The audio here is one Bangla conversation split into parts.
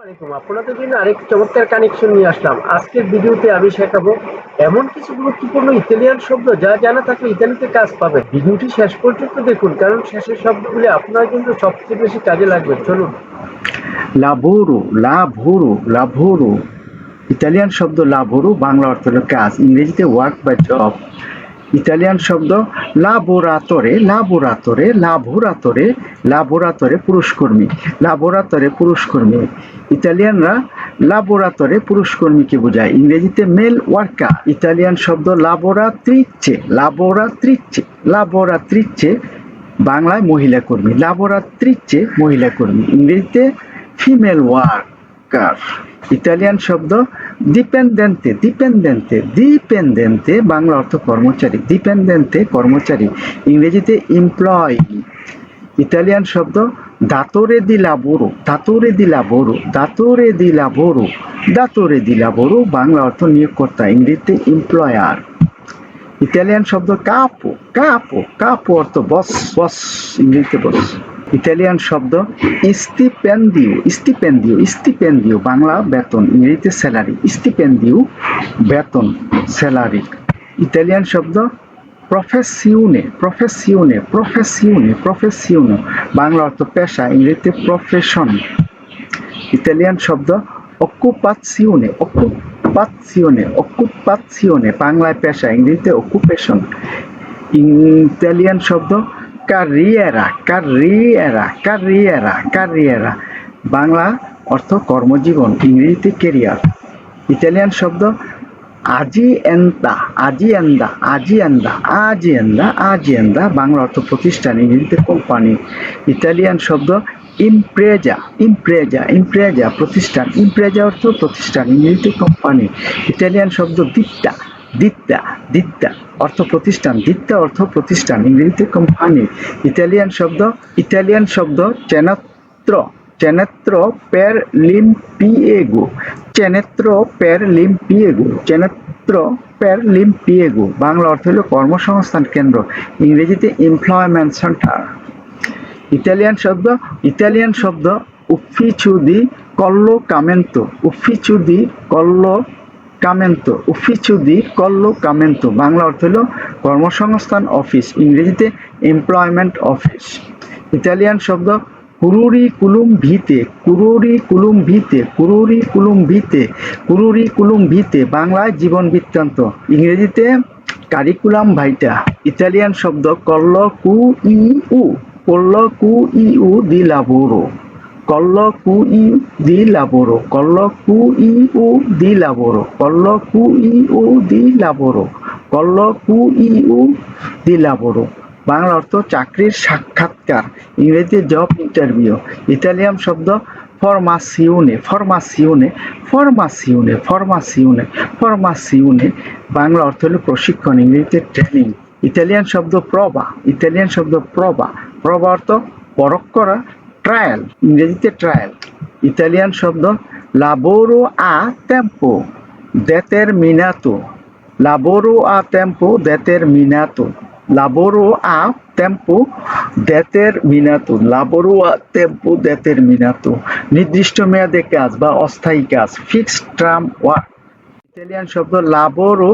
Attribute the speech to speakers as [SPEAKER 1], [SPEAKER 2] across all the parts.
[SPEAKER 1] আলাইকুম, আপনাদের জন্য আরেক চমৎকার কানেকশন নিয়ে আসলাম। আজকের ভিডিওতে আমি শেখাবো এমন কিছু গুরুত্বপূর্ণ ইতালিয়ান শব্দ যা জানা থাকলে ইতালিতে কাজ পাবেন। ভিডিওটি শেষ পর্যন্ত দেখুন, কারণ শেষের শব্দগুলি আপনার কিন্তু সবচেয়ে বেশি কাজে লাগবে। চলুন।
[SPEAKER 2] লাবোরো, লাভোরো, লাভোরো। ইতালিয়ান শব্দ লাবোরো, বাংলা অর্থ হলো কাজ, ইংরেজিতে ওয়ার্ক বা জব। ইতালিয়ান শব্দ লাবোরাতরে, লাবোরাতরে, লাবোরাতরে, লাবোরাতরে পুরুষকর্মী, লাবোরাতরে পুরুষকর্মী। ইতালিয়ানরা লাবোরাতরে পুরুষকর্মীকে বোঝায়, ইংরেজিতে মেল ওয়ার্কার। ইতালিয়ান শব্দ লাবোরাত্রিচে, লাবোরাত্রিচে, লাবোরাত্রিচে, বাংলায় মহিলা কর্মী, লাবোরাত্রিচে মহিলা কর্মী, ইংরেজিতে ফিমেল ওয়ার্কার। ইতালিয়ান শব্দ ডিপেন্ডেন্তে, ডিপেন্ডেন্তে, ডিপেন্ডেন্তে, বাংলা অর্থ কর্মচারী, ডিপেন্ডেন্তে কর্মচারী, ইংরেজিতে এমপ্লয়ি। ইতালিয়ান শব্দ দাতোরে দি লাবোরো, দাতোরে দি লাবোরো, দাতোরে দি লাবোরো, দাতোরে দি লাবোরো, বাংলা অর্থ নিয়োগকর্তা, ইংরেজিতে এমপ্লয়ার। ইতালিয়ান শব্দ কাপো, কাপো, কাপো অর্থ বস, বস, ইংরেজিতে বস। ইতালিয়ান শব্দ স্টিপেন্ডিও, স্টিপেন্ডিও, স্টিপেন্ডিও, বাংলা বেতন, ইংরেজিতে স্যালারি, স্টিপেন্ডিও বেতন, স্যালারি। ইতালিয়ান শব্দ প্রফেসিউনে, প্রফেসিউনে, প্রফেসিউনে, প্রফেসিউনো, বাংলা অর্থ পেশা, ইংরেজিতে প্রফেশন। ইতালিয়ান শব্দ অকুপাসিওনে, অকুপাসিওনে, অকুপাসিওনে, বাংলায় পেশা, ইংরেজিতে অকুপেশন। ইতালিয়ান শব্দ কারিয়েরা, কারিয়েরা, কারিয়েরা, কারিয়েরা, বাংলা অর্থ কর্মজীবন, ইংরেজিতে কেরিয়ার। ইতালিয়ান শব্দ আজিয়েন্দা, আজিয়েন্দা, আজিয়েন্দা, আজিয়েন্দা, আজিয়েন্দা, বাংলা অর্থ প্রতিষ্ঠান, ইংরেজিতে কোম্পানি। ইতালিয়ান শব্দ ইমপ্রেজা, ইমপ্রেজা, ইমপ্রেজা, প্রতিষ্ঠান, ইমপ্রেজা অর্থ প্রতিষ্ঠান, ইংরেজিতে কোম্পানি। ইতালিয়ান শব্দ দিত্তা, দিত্তা, দিত্তা অর্থ প্রতিষ্ঠান, দিত্তা অর্থ প্রতিষ্ঠান, ইংরেজিতে কোম্পানি। ইতালিয়ান শব্দ চেনাত্র, চেনেত্র পের লিম্পিয়েগো, চেনেত্র পের লিম্পিয়েগো, চেনেত্র পের লিম্পিয়েগো, বাংলা অর্থ হল কর্মসংস্থান কেন্দ্র, ইংরেজিতে এমপ্লয়মেন্ট সেন্টার। ইতালিয়ান শব্দ উফিচু দি কল্লোকামেন্তো, উফিচু দি কল্লোকামেন্তো, উফিচু দি কল্লোকামেন্তো, বাংলা অর্থ হল কর্মসংস্থান অফিস, ইংরেজিতে এমপ্লয়মেন্ট অফিস। ইতালিয়ান শব্দ কুরুরিকুলুম ভিতে, কুরুরিকুলুম ভিতে, কুরুরিকুলুম ভিতে, কুরুরিকুলুম ভিতে, বাংলায় জীবন বৃত্তান্ত, ইংরেজিতে কারিকুলাম ভাইটা। ইতালিয়ান শব্দ কল্লোকুইউ, কল্লোকুইউ দি লাবোরো, কল্লোকুইউ দি লাবোরো, কল্লোকুইউ দি লাবোরো, কল্লোকুইউ দি লাবোরো, কল্লোকুইউ দি লাবোরো, বাংলা অর্থ চাকরির সাক্ষাৎকার, ইংরেজিতে জব ইন্টারভিউ। ইতালিয়ান শব্দ ফরমাসিওনে, ফরমাসিওনে, ফরমাসিওনে, ফরমাসিওনে, ফরমাসিওনে, বাংলা অর্থ হল প্রশিক্ষণ, ইংরেজিতে ট্রেনিং। ইতালিয়ান শব্দ প্রবা, ইতালিয়ান শব্দ প্রবা, প্রবা অর্থ পরখ করা, ট্রায়াল, ইংরেজিতে ট্রায়াল। ইতালিয়ান শব্দ লাবোরো আ tempo determinato, lavoro a tempo determinato, lavoro a tempo determinato, lavoro a tempo determinato, নির্দিষ্ট মেয়াদে কাজ বা অস্থায়ী কাজ, ফিক্সড টার্ম ওয়ার্ক। ইতালিয়ান শব্দ lavoro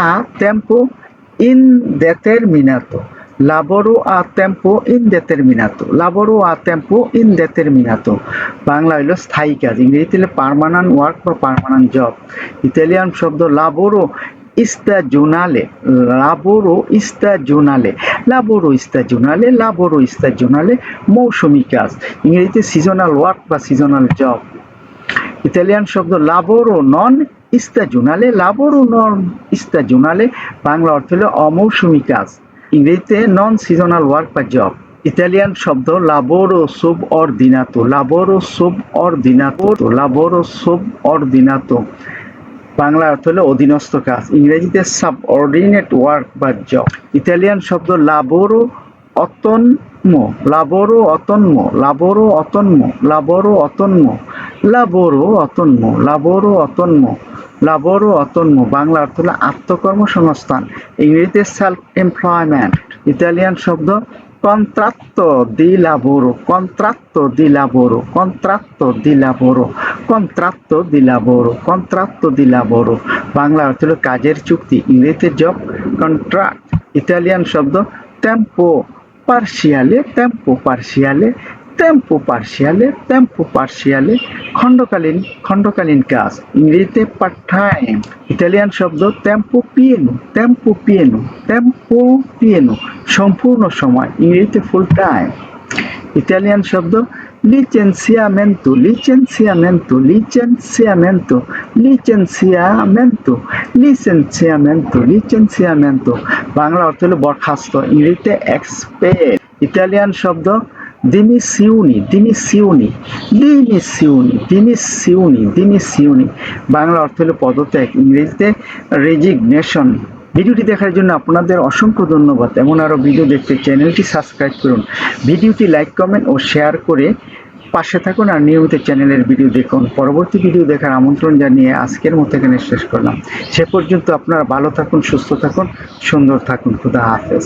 [SPEAKER 2] a tempo indeterminato, lavoro a tempo indeterminato, lavoro a tempo indeterminato, Bangla হলো স্থায়ী কাজ, ইংরেজিতে হলো পার্মানেন্ট ওয়ার্ক বা পার্মানেন্ট জব। ইতালিয়ান শব্দ lavoro stagionale, lavoro stagionale, lavoro stagionale, lavoro stagionale, মৌসুমী কাজ, ইংরেজিতে সিজনাল ওয়ার্ক বা সিজনাল জব। ইতালিয়ান শব্দ lavoro non stagionale, lavoro non stagionale, Bangla অর্থ হলো অমৌসুমী কাজ, ইংরেজিতে নন সিজনাল ওয়ার্ক বা জব। ইতালিয়ান শব্দ lavoro subordinato, lavoro subordinato, lavoro subordinato, Bangla অর্থ হলো অধীনস্থ কাজ, ইংরেজিতে সাবঅর্ডিনেট ওয়ার্ক বা জব। ইতালিয়ান শব্দ lavoro autonomo, lavoro autonomo, lavoro autonomo, lavoro autonomo, lavoro autonomo, lavoro autonomo, lavoro autonomo, Bangla অর্থ হলো আত্মকর্মসংস্থান, ইংরেজিতে সেলফ এমপ্লয়মেন্ট। ইতালিয়ান শব্দ contratto di lavoro, contratto di lavoro, contratto di lavoro, contratto di lavoro, contratto di lavoro। Bangla অর্থ হলো কাজের চুক্তি, ইংরেজিতে জব কন্ট্রাক্ট। ইতালিয়ান শব্দ টেম্পো পার্সিয়ালে, টেম্পো পার্সিয়ালে, টেম্পো পার্সিয়ালে, টেম্পো পার্সিয়ালে, খণ্ডকালীন, খণ্ডকালীন কাজ, ইংরেজিতে পার্ট টাইম। ইতালিয়ান শব্দ টেম্পো পিয়েনো, টেম্পো পিয়েনো, টেম্পো পিয়েনো, সম্পূর্ণ সময়, ইংরেজিতে ফুল টাইম। ইতালিয়ান শব্দ licenziamento, licenziamento, licenziamento, licenziamento, licenziamento, licenziamento। Bangla অর্থ হলো বরখাস্ত, ইংরেজিতে এক্সপেল। ইতালিয়ান শব্দ dimissioni, dimissioni, dimissioni, dimissioni, dimissioni। Bangla অর্থ হলো পদত্যাগ, ইংরেজিতে রেজিগনেশন। ভিডিওটি দেখার জন্য আপনাদের অসংখ্য ধন্যবাদ। এমন আরো ভিডিও দেখতে চ্যানেলটি সাবস্ক্রাইব করুন, ভিডিওটি লাইক, কমেন্ট ও শেয়ার করে পাশে থাকুন আর নিয়মিত চ্যানেলের ভিডিও দেখুন। পরবর্তী ভিডিও দেখার আমন্ত্রণ জানিয়ে আজকের মতো এখানে শেষ করলাম। সে পর্যন্ত আপনারা ভালো থাকুন, সুস্থ থাকুন, সুন্দর থাকুন। খুদা হাফেজ।